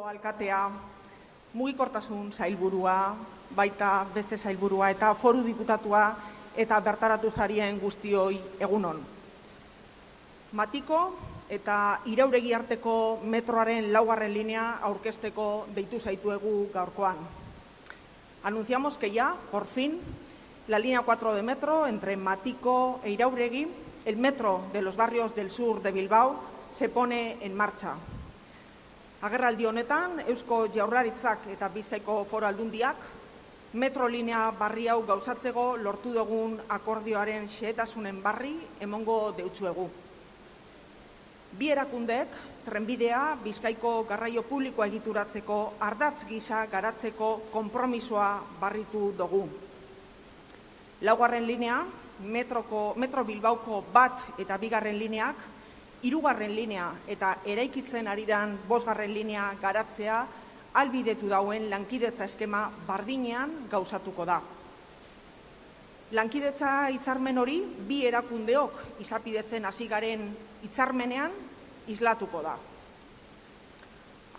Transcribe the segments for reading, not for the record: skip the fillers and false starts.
Bilboko alkatea, mugikortasun sailburua, baita beste sailburua eta foru diputatua eta bertaratu zarien guztioi egunon. Matiko eta Irauregi arteko metroaren 4. linea aurkezteko deitu zaituegu gaurkoan. Anunciamos que ya, por fin, la línea 4 de metro entre Matiko e Irauregi, el metro de los barrios del sur de Bilbao, se pone en marcha. Agerraldi honetan, Eusko Jaurlaritzak eta Bizkaiko Foru Aldundiak metrolinea barri hau gauzatzeko lortu dugun akordioaren xehetasunen barri emongo deutsuegu. Bi erakundeek trenbidea Bizkaiko garraio publikoa egituratzeko ardatz gisa garatzeko konpromisoa barritu dugu. 4. linea, Metro Bilbaoko 1 eta 2. lineak, 3. linea eta eraikitzen ari den 5. linea garatzea ahalbidetu dauen lankidetza eskema bardinean gauzatuko da. Lankidetza hitzarmen hori bi erakundeok izapidetzen hasi garen hitzarmenean islatuko da.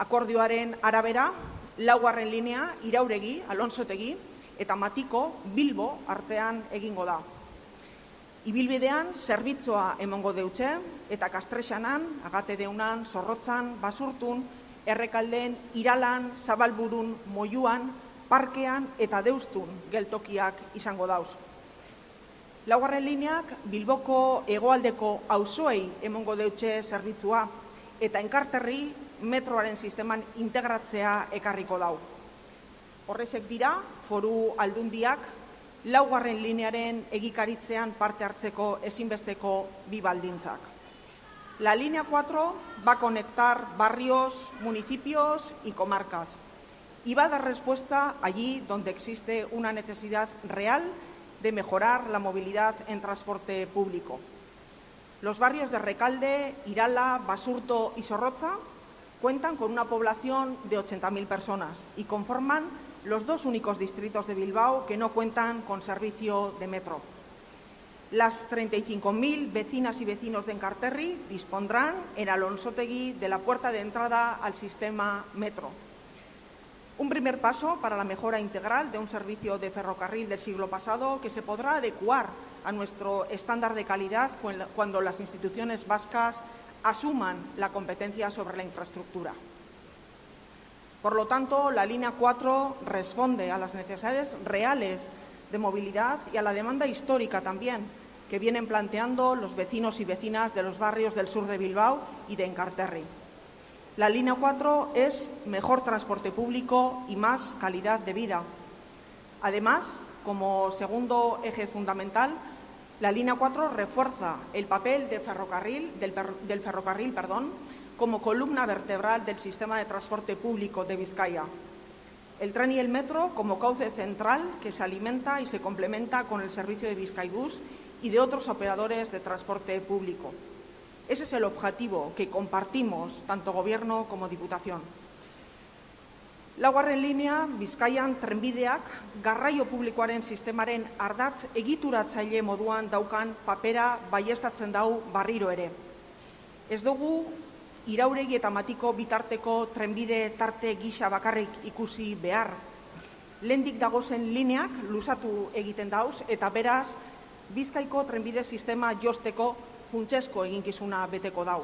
Akordioaren arabera, 4. linea Irauregi, Alonsotegi eta Matiko, Bilbo artean egingo da. Ibilbidean zerbitzua emongo deutxe eta Kastrexanan, Agatedeunan, Zorrotzan, Basurtun, Errekalden, Iralan, Zabalburun, Moiuan, Parkean eta Deustun geltokiak izango dauz. 4. lineak Bilboko hegoaldeko auzoei emongo deutxe zerbitzua eta Enkarterri metroaren sisteman integratzea ekarriko dau. Horrexek dira, Foru Aldundiak 4. linearen egikaritzean parte hartzeko ezinbesteko bi baldintzak. La línea 4 va a conectar barrios, municipios y comarcas y va a dar respuesta allí donde existe una necesidad real de mejorar la movilidad en transporte público. Los barrios de Recalde, Irala, Basurto y Zorrotza cuentan con una población de 80.000 personas y conforman los 2 únicos distritos de Bilbao que no cuentan con servicio de metro. Las 35.000 vecinas y vecinos de Enkarterri dispondrán en Alonsotegi de la puerta de entrada al sistema metro. Un primer paso para la mejora integral de un servicio de ferrocarril del siglo pasado que se podrá adecuar a nuestro estándar de calidad cuando las instituciones vascas asuman la competencia sobre la infraestructura. Por lo tanto, la línea 4 responde a las necesidades reales de movilidad y a la demanda histórica también que vienen planteando los vecinos y vecinas de los barrios del sur de Bilbao y de Enkarterri. La línea 4 es mejor transporte público y más calidad de vida. Además, como segundo eje fundamental, la línea 4 refuerza el papel del ferrocarril, como columna vertebral del sistema de transporte público de Vizcaya. El tren y el metro como cauce central que se alimenta y se complementa con el servicio de Bizkaibus y de otros operadores de transporte público. Ese es el objetivo que compartimos tanto Gobierno como Diputación. 4. linea Bizkaian trenbideak garraio publikoaren sistemaren ardatz egituratzaile moduan daukan papera baieztatzen dau barriro ere. Ez dugu Irauregi eta Matiko bitarteko trenbide tarte gisa bakarrik ikusi behar. Lehendik dagozen lineak luzatu egiten dauz eta beraz Bizkaiko trenbide sistema josteko funtsezko eginkizuna beteko dau.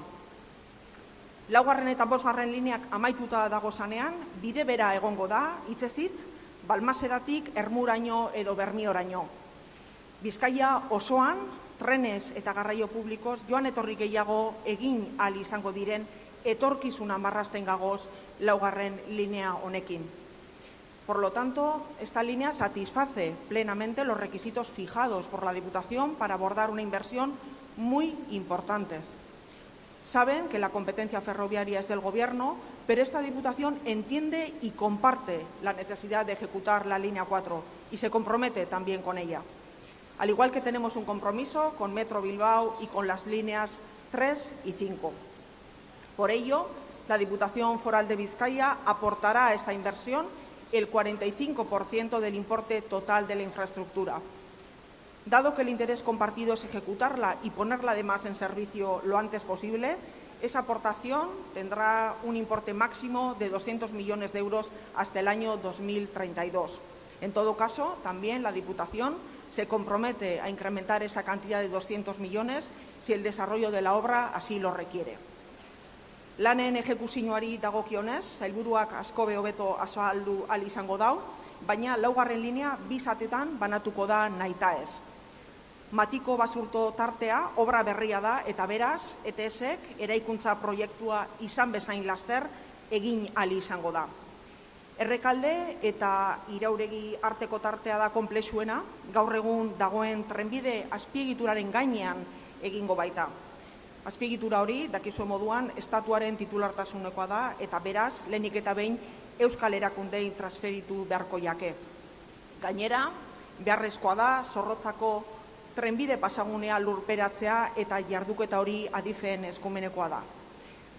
4. eta 5. lineak amaituta dagozanean, bide bera egongo da, hitzez hitz, Balmasedatik Ermuraino edo Bermioraino. Bizkaia osoan, trenez eta garraio publikoz joan etorri gehiago egin ahal izango diren etorkizuna marrazten gagoz 4. linea honekin. Por lo tanto, esta línea satisface plenamente los requisitos fijados por la Diputación para abordar una inversión muy importante. Saben que la competencia ferroviaria es del Gobierno, pero esta Diputación entiende y comparte la necesidad de ejecutar la línea 4 y se compromete también con ella. Al igual que tenemos un compromiso con Metro Bilbao y con las líneas 3 y 5. Por ello, la Diputación Foral de Vizcaya aportará a esta inversión el 45% del importe total de la infraestructura. Dado que el interés compartido es ejecutarla y ponerla además en servicio lo antes posible, Esa aportación tendrá un importe máximo de 200 millones de euros hasta el año 2032. En todo caso, también la Diputación se compromete a incrementar esa cantidad de 200 millones si el desarrollo de la obra así lo requiere. Lanen ejekuzioari dagokionez, sailburuak asko hobeto azaldu ahal izango dau, baina laugarren linea bi zatetan banatuko da nahitaez. Matiko basurto tartea obra berria da eta beraz, ETS-ek eraikuntza proiektua izan bezain laster egin ahal izango da. Errekalde eta Irauregi arteko tartea da konplexuena, gaur egun dagoen trenbide azpiegituraren gainean egingo baita. Azpiegitura hori, dakizue moduan, estatuaren titulartasunekoa da eta beraz, lehenik eta behin euskal erakundeei transferitu beharko jake. Gainera, beharrezkoa da Zorrotzako trenbide pasagunea lurperatzea eta jarduketa hori Adifen eskumenekoa da.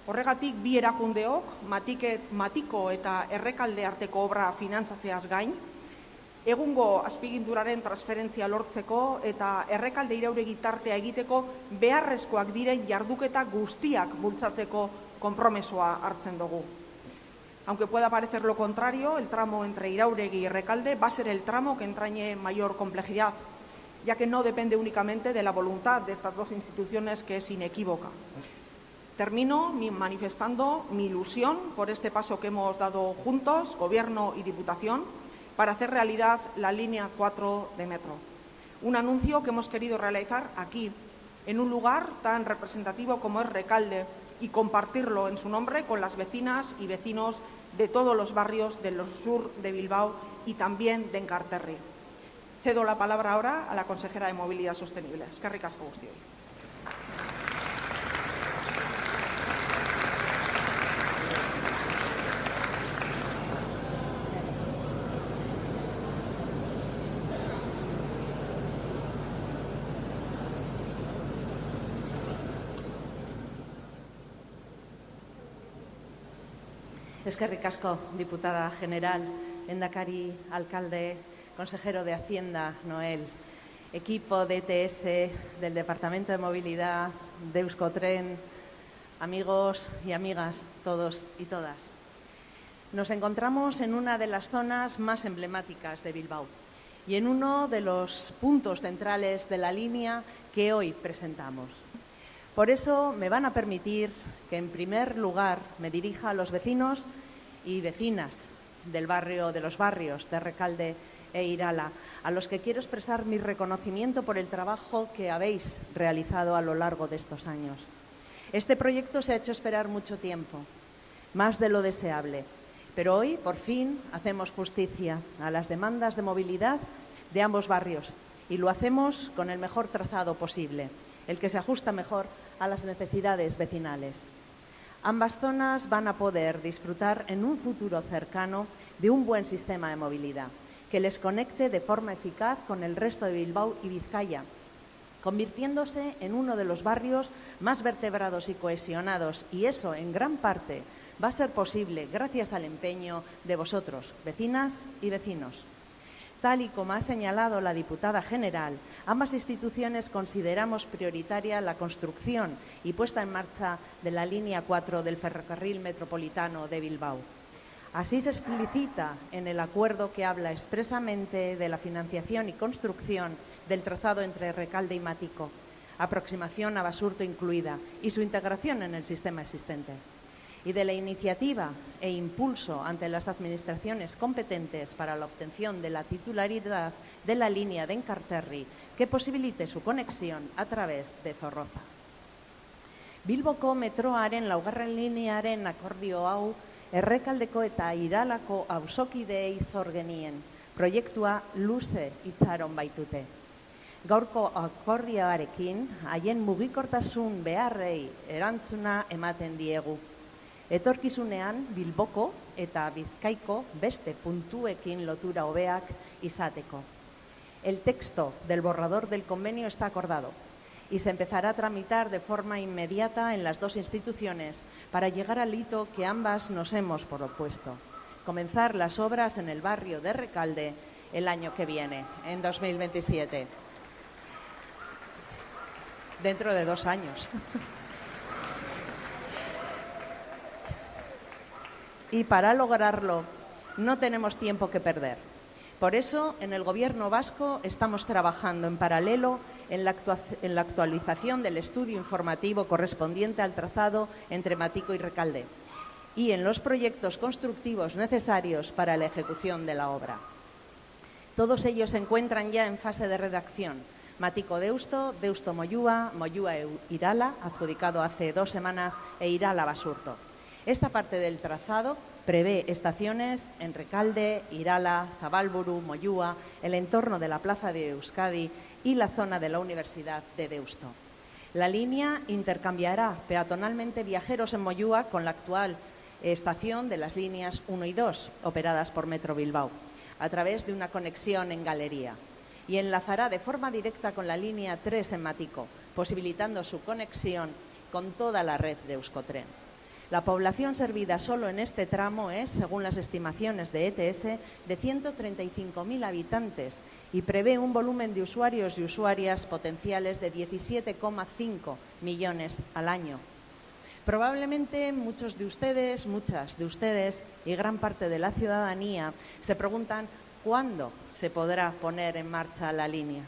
Horregatik, bi erakundeok, Matiko eta Errekalde arteko obra finantzatzeaz gain, egungo azpiegituraren transferentzia lortzeko eta Errekalde Irauregi tartea egiteko beharrezkoak diren jarduketa guztiak bultzatzeko konpromisoa hartzen dugu. Aunque pueda parecer lo contrario, el tramo entre Irauregi y Errekalde va a ser el tramo que entrañe mayor complejidad, ya que no depende únicamente de la voluntad de estas dos instituciones, que es inequívoca. Termino manifestando mi ilusión por este paso que hemos dado juntos, Gobierno y Diputación, para hacer realidad la línea 4 de metro. Un anuncio que hemos querido realizar aquí, en un lugar tan representativo como es Recalde, y compartirlo en su nombre con las vecinas y vecinos de todos los barrios del sur de Bilbao y también de Enkarterri. Cedo la palabra ahora a la consejera de Movilidad Sostenible. Eskerrik asko guztioi. Eskerrik asko, diputada general, lehendakari, alcalde, consejero de Hacienda, Noel, equipo de ETS, del Departamento de Movilidad, de Euskotren, amigos y amigas, todos y todas. Nos encontramos en una de las zonas más emblemáticas de Bilbao y en uno de los puntos centrales de la línea que hoy presentamos. Por eso me van a permitir que, en primer lugar, me dirija a los vecinos y vecinas del barrio, de los barrios de Recalde e Irala, a los que quiero expresar mi reconocimiento por el trabajo que habéis realizado a lo largo de estos años. Este proyecto se ha hecho esperar mucho tiempo, más de lo deseable, pero hoy, por fin, hacemos justicia a las demandas de movilidad de ambos barrios y lo hacemos con el mejor trazado posible, el que se ajusta mejor a las necesidades vecinales. Ambas zonas van a poder disfrutar en un futuro cercano de un buen sistema de movilidad que les conecte de forma eficaz con el resto de Bilbao y Vizcaya, convirtiéndose en uno de los barrios más vertebrados y cohesionados, y eso, en gran parte, va a ser posible gracias al empeño de vosotros, vecinas y vecinos. Tal y como ha señalado la diputada general, ambas instituciones consideramos prioritaria la construcción y puesta en marcha de la línea 4 del ferrocarril metropolitano de Bilbao. Así se explicita en el acuerdo que habla expresamente de la financiación y construcción del trazado entre Recalde y Matiko, aproximación a Basurto incluida, y su integración en el sistema existente. Y de la iniciativa e impulso ante las administraciones competentes para la obtención de la titularidad de la línea de Enkarterri que posibilite su conexión a través de Zorroza. Bilboko metroaren laugarren linearen akordio hau Errekaldeko eta Iralako auzokideei zor genien, proiektua luze itxaron baitute. Gaurko akordioarekin haien mugikortasun beharrei erantzuna ematen diegu. Etorkizunean Bilboko eta Bizkaiko beste puntuekin lotura hobeak izateko. El texto del borrador del convenio está acordado y se empezará a tramitar de forma inmediata en las dos instituciones para llegar al hito que ambas nos hemos propuesto: comenzar las obras en el barrio de Recalde el año que viene, en 2027. Dentro de 2 años. Y para lograrlo no tenemos tiempo que perder. Por eso, en el Gobierno vasco estamos trabajando en paralelo en la actualización del estudio informativo correspondiente al trazado entre Matiko y Recalde y en los proyectos constructivos necesarios para la ejecución de la obra. Todos ellos se encuentran ya en fase de redacción. Matiko-Deusto, Deusto-Moyúa, Moyúa-Irala, adjudicado hace 2 semanas, e Irala-Basurto. Esta parte del trazado prevé estaciones en Recalde, Irala, Zabalburu, Moyúa, el entorno de la Plaza de Euskadi y la zona de la Universidad de Deusto. La línea intercambiará peatonalmente viajeros en Moyúa con la actual estación de las líneas 1 y 2, operadas por Metro Bilbao, a través de una conexión en galería, y enlazará de forma directa con la línea 3 en Matiko, posibilitando su conexión con toda la red de Euskotren. La población servida solo en este tramo es, según las estimaciones de ETS, de 135.000 habitantes y prevé un volumen de usuarios y usuarias potenciales de 17,5 millones al año. Probablemente muchas de ustedes y gran parte de la ciudadanía se preguntan cuándo se podrá poner en marcha la línea.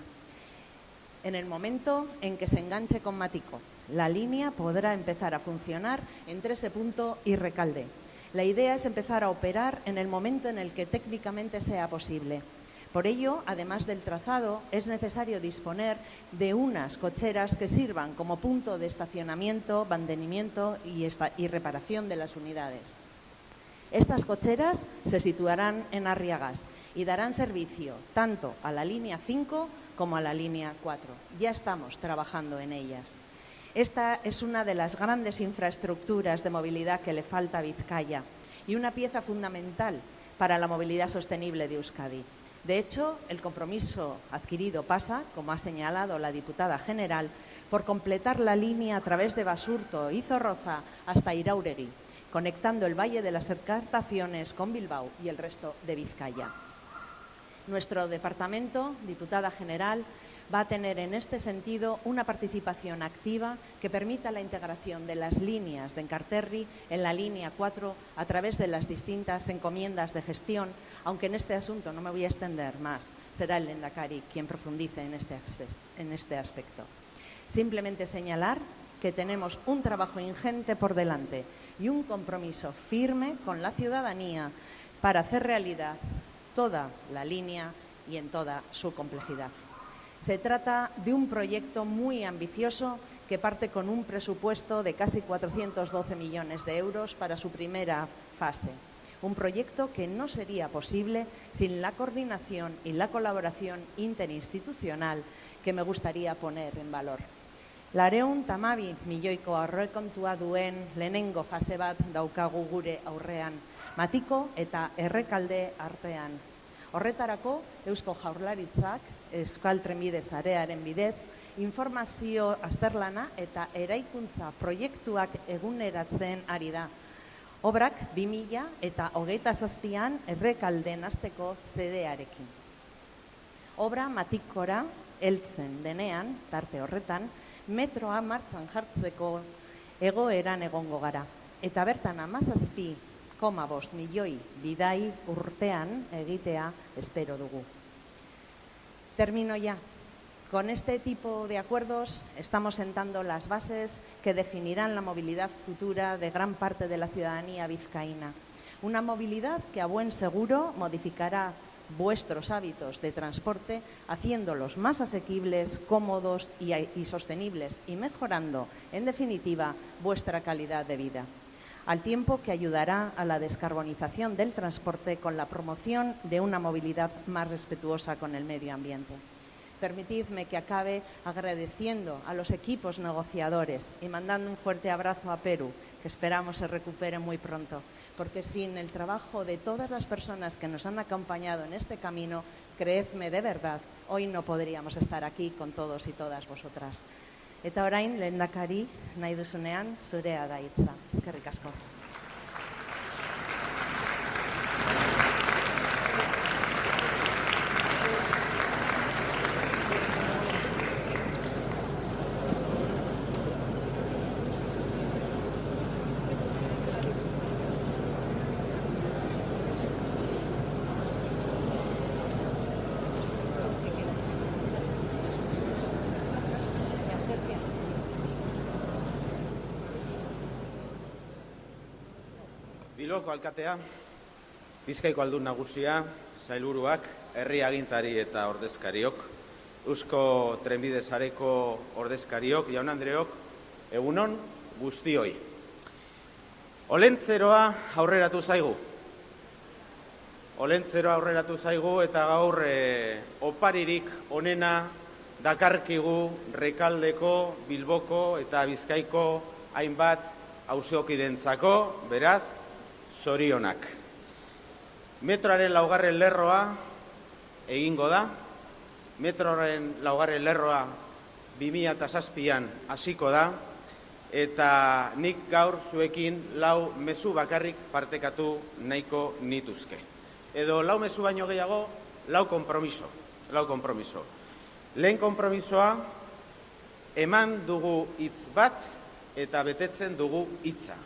En el momento en que se enganche con Matiko, la línea podrá empezar a funcionar entre ese punto y Recalde. La idea es empezar a operar en el momento en el que técnicamente sea posible. Por ello, además del trazado, es necesario disponer de unas cocheras que sirvan como punto de estacionamiento, mantenimiento y reparación de las unidades. Estas cocheras se situarán en Arriagas y darán servicio tanto a la línea 5 como a la línea 4. Ya estamos trabajando en ellas. Esta es una de las grandes infraestructuras de movilidad que le falta a Vizcaya y una pieza fundamental para la movilidad sostenible de Euskadi. De hecho, el compromiso adquirido pasa, como ha señalado la diputada general, por completar la línea a través de Basurto y Zorroza hasta Irauregui, conectando el Valle de las Encartaciones con Bilbao y el resto de Vizcaya. Nuestro departamento, diputada general, va a tener en este sentido una participación activa que permita la integración de las líneas de Enkarterri en la línea 4 a través de las distintas encomiendas de gestión, aunque en este asunto no me voy a extender más, será el Lehendakari quien profundice en este aspecto. Simplemente señalar que tenemos un trabajo ingente por delante y un compromiso firme con la ciudadanía para hacer realidad toda la línea y en toda su complejidad. Se trata de un proyecto muy ambicioso que parte con un presupuesto de casi 412 millones de euros para su primera fase. Un proyecto que no sería posible sin la coordinación y la colaboración interinstitucional que me gustaría poner en valor. 212 milioiko aurrekontua duen lehenengo fase bat daukagu gure aurrean, Matiko eta Errekalde artean. Horretarako, Eusko Jaurlaritzak, Euskal Trenbide Sarearen bidez, informazio azterlana eta eraikuntza proiektuak eguneratzen ari da. Obrak 2027an Errekalden hasteko zedearekin. Obra Matikora heltzen denean, tarte horretan, metroa martxan jartzeko egoeran egongo gara. Eta bertan 17,5 milioi bidai urtean egitea espero dugu. Termino ya. Con este tipo de acuerdos estamos sentando las bases que definirán la movilidad futura de gran parte de la ciudadanía vizcaína. Una movilidad que a buen seguro modificará vuestros hábitos de transporte, haciéndolos más asequibles, cómodos y sostenibles y mejorando, en definitiva, vuestra calidad de vida. Al tiempo que ayudará a la descarbonización del transporte con la promoción de una movilidad más respetuosa con el medio ambiente. Permitidme que acabe agradeciendo a los equipos negociadores y mandando un fuerte abrazo a Perú, que esperamos se recupere muy pronto, porque sin el trabajo de todas las personas que nos han acompañado en este camino, creedme de verdad, hoy no podríamos estar aquí con todos y todas vosotras. Eta orain, lehendakari, nahi duzunean, zurea da hitza. Eskerrik asko. Bilboko alkatea, Bizkaiko aldun nagusia, sailburuak, herri agintari eta ordezkariok, Eusko Trenbide Sareko ordezkariok, jaun-andreok, egunon guztioi. Olentzeroa aurreratu zaigu. Olentzeroa aurreratu zaigu eta gaur oparirik onena dakarkigu Rekaldeko, Bilboko eta Bizkaiko hainbat auzokidentzako, beraz, zorionak. Metroaren 4. lerroa egingo da. Metroaren 4. lerroa 2007an hasiko da. Eta nik gaur zuekin 4 mezu bakarrik partekatu nahiko nituzke. Edo 4 mezu baino gehiago, 4 konpromiso. 4 konpromiso. Lehen konpromisoa, eman dugu hitz bat eta betetzen dugu hitza.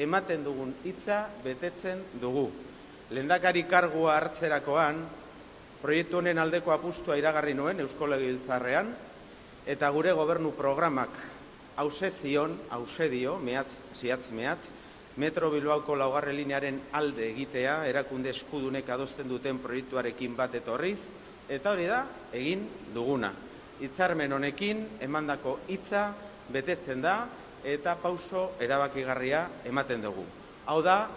Ematen dugun hitza betetzen dugu. Lehendakari kargua hartzerakoan, proiektu honen aldeko apustua iragarri nuen Eusko Legebiltzarrean, eta gure gobernu programak hausedio, mehatz, Metro Bilbaoko 4. linearen alde egitea, erakunde eskudunek adosten duten proiektuarekin bat etorriz, eta hori da, egin duguna. Hitzarmen honekin, emandako hitza betetzen da, eta pauso erabakigarria ematen dugu. Hau da,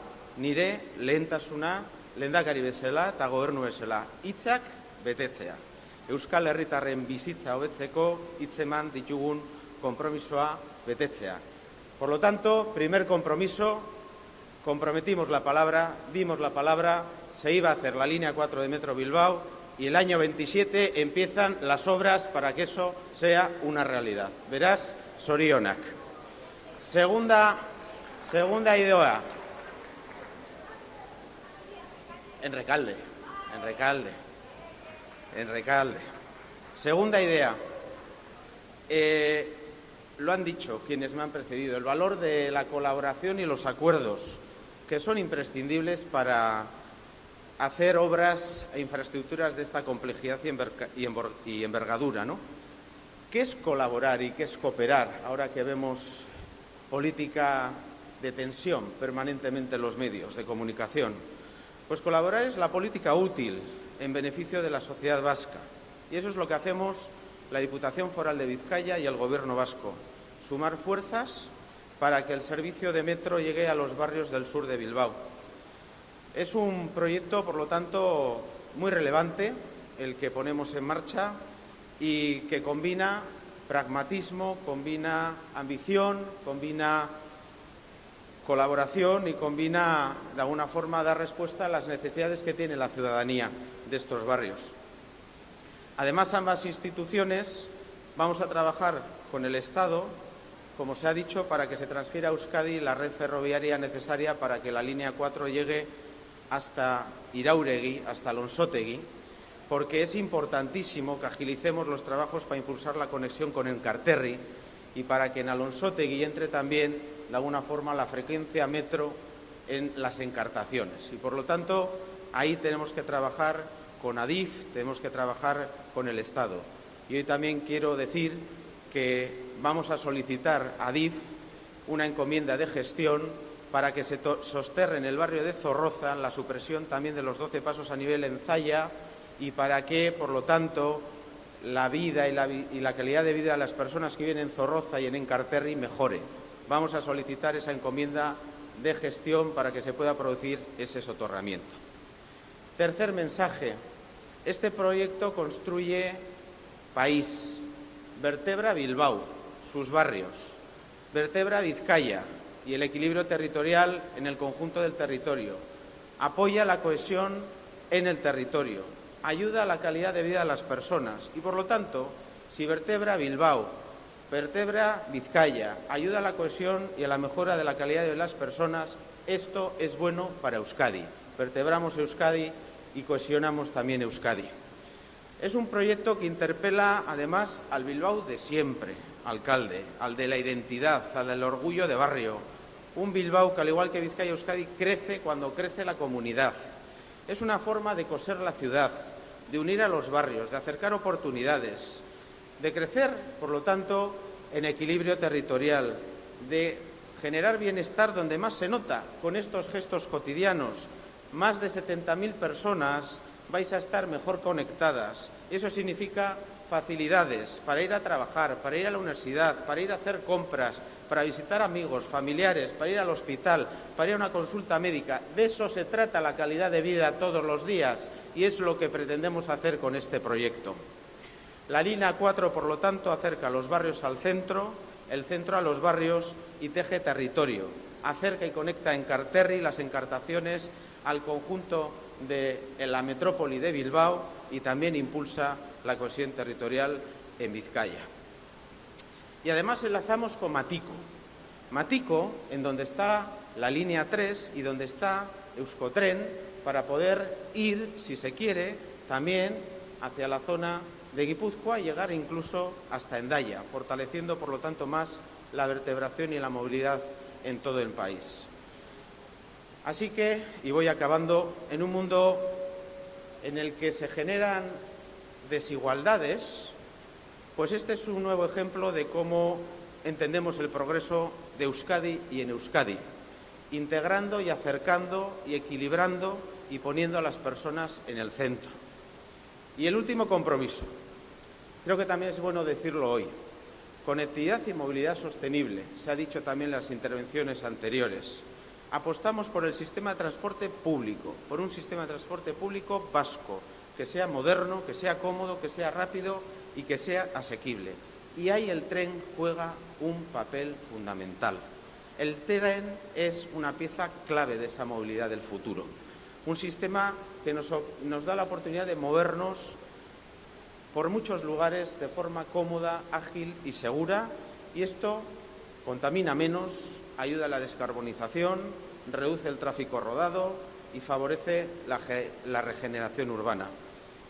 nire lehentasuna, lehendakari bezala eta gobernu bezala, hitzak betetzea. Euskal herritarren bizitza hobetzeko hitzeman ditugun konpromisoa betetzea. Por lo tanto, primer compromiso, comprometimos la palabra, dimos la palabra, se iba a hacer la línea 4 de Metro Bilbao y el año 27 empiezan las obras para que eso sea una realidad. Verás, zorionak. Segunda idea. En Recalde. Segunda idea. Lo han dicho quienes me han precedido, el valor de la colaboración y los acuerdos, que son imprescindibles para hacer obras e infraestructuras de esta complejidad y envergadura, ¿no? ¿Qué es colaborar y qué es cooperar ahora que vemos política de tensión permanentemente en los medios de comunicación? Pues colaborar es la política útil en beneficio de la sociedad vasca. Y eso es lo que hacemos la Diputación Foral de Vizcaya y el Gobierno vasco. Sumar fuerzas para que el servicio de metro llegue a los barrios del sur de Bilbao. Es un proyecto, por lo tanto, muy relevante el que ponemos en marcha y que combina pragmatismo, combina ambición, combina colaboración y combina, de alguna forma, dar respuesta a las necesidades que tiene la ciudadanía de estos barrios. Además, ambas instituciones vamos a trabajar con el Estado, como se ha dicho, para que se transfiera a Euskadi la red ferroviaria necesaria para que la línea 4 llegue hasta Irauregui, hasta Alonsotegi, porque es importantísimo que agilicemos los trabajos para impulsar la conexión con Enkarterri y para que en Alonsotegi entre también, de alguna forma, la frecuencia metro en las encartaciones. Y, por lo tanto, ahí tenemos que trabajar con Adif, tenemos que trabajar con el Estado. Y hoy también quiero decir que vamos a solicitar a Adif una encomienda de gestión para que se sosterre en el barrio de Zorroza la supresión también de los 12 pasos a nivel Enzaya y para que, por lo tanto, la vida y la calidad de vida de las personas que viven en Zorroza y en Enkarterri mejore. Vamos a solicitar esa encomienda de gestión para que se pueda producir ese soterramiento. Tercer mensaje. Este proyecto construye país, vertebra Bilbao, sus barrios, vertebra Vizcaya y el equilibrio territorial en el conjunto del territorio, apoya la cohesión en el territorio, ayuda a la calidad de vida de las personas y, por lo tanto, si vertebra Bilbao, vertebra Vizcaya, ayuda a la cohesión y a la mejora de la calidad de vida de las personas, esto es bueno para Euskadi. Vertebramos Euskadi y cohesionamos también Euskadi. Es un proyecto que interpela, además, al Bilbao de siempre, alcalde, al de la identidad, al del orgullo de barrio. Un Bilbao que, al igual que Vizcaya y Euskadi, crece cuando crece la comunidad. Es una forma de coser la ciudad, de unir a los barrios, de acercar oportunidades, de crecer, por lo tanto, en equilibrio territorial, de generar bienestar donde más se nota, con estos gestos cotidianos. Más de 70.000 personas vais a estar mejor conectadas. Eso significa facilidades para ir a trabajar, para ir a la universidad, para ir a hacer compras, para visitar amigos, familiares, para ir al hospital, para ir a una consulta médica. De eso se trata la calidad de vida todos los días y es lo que pretendemos hacer con este proyecto. La línea 4, por lo tanto, acerca los barrios al centro, el centro a los barrios y teje territorio. Acerca y conecta Enkarterri, las encartaciones, al conjunto de la metrópoli de Bilbao y también impulsa la cohesión territorial en Vizcaya. Y además enlazamos con Matiko. Matiko, en donde está la línea 3 y donde está Euskotren, para poder ir, si se quiere, también hacia la zona de Guipúzcoa y llegar incluso hasta Hendaya, fortaleciendo, por lo tanto, más la vertebración y la movilidad en todo el país. Así que, y voy acabando, en un mundo en el que se generan desigualdades, pues este es un nuevo ejemplo de cómo entendemos el progreso de Euskadi y en Euskadi, integrando y acercando y equilibrando y poniendo a las personas en el centro. Y el último compromiso, creo que también es bueno decirlo hoy, conectividad y movilidad sostenible, se ha dicho también en las intervenciones anteriores. Apostamos por el sistema de transporte público, por un sistema de transporte público vasco, que sea moderno, que sea cómodo, que sea rápido y que sea asequible. Y ahí el tren juega un papel fundamental. El tren es una pieza clave de esa movilidad del futuro. Un sistema que nos da la oportunidad de movernos por muchos lugares de forma cómoda, ágil y segura, y esto contamina menos, ayuda a la descarbonización, reduce el tráfico rodado y favorece la regeneración urbana.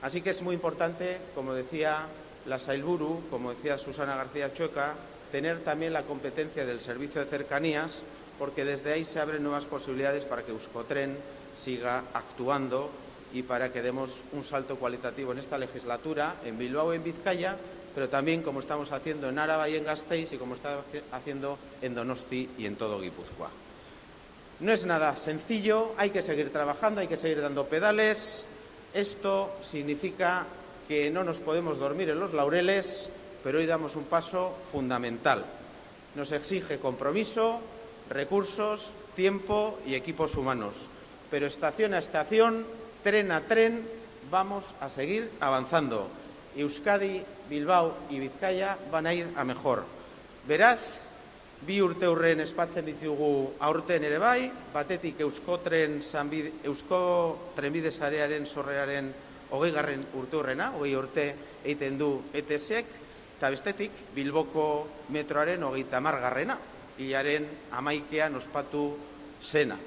Así que es muy importante, como decía la Sailburu, como decía Susana García Chueca, tener también la competencia del servicio de cercanías, porque desde ahí se abren nuevas posibilidades para que Euskotren siga actuando y para que demos un salto cualitativo en esta legislatura, en Bilbao y en Vizcaya, pero también como estamos haciendo en Áraba y en Gasteiz y como estamos haciendo en Donosti y en todo Guipúzcoa. No es nada sencillo, hay que seguir trabajando, hay que seguir dando pedales. Esto significa que no nos podemos dormir en los laureles, pero hoy damos un paso fundamental. Nos exige compromiso, recursos, tiempo y equipos humanos. Pero estación a estación, tren a tren, vamos a seguir avanzando. Euskadi, Bilbao y Vizcaya van a ir a mejor. Beraz, bi urte hurren espatzen ditugu aurten ere bai, batetik Euskotren trenbide sarearen sorreraren 20. urte hurrena, 20 urte egiten du ETSek, eta bestetik Bilboko metroaren 30. hilaren 11. ospatu zena.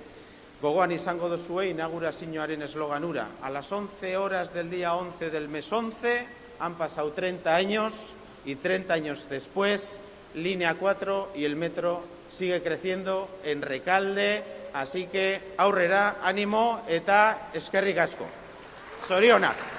Gogoan izango duzue inaugurazioaren eslogan hura. A las 11 horas del día 11 del mes 11 han pasado 30 años y 30 años después, línea 4 y el metro sigue creciendo en Recalde. Así que aurrera, ánimo eta eskerrik asko. Zorionak.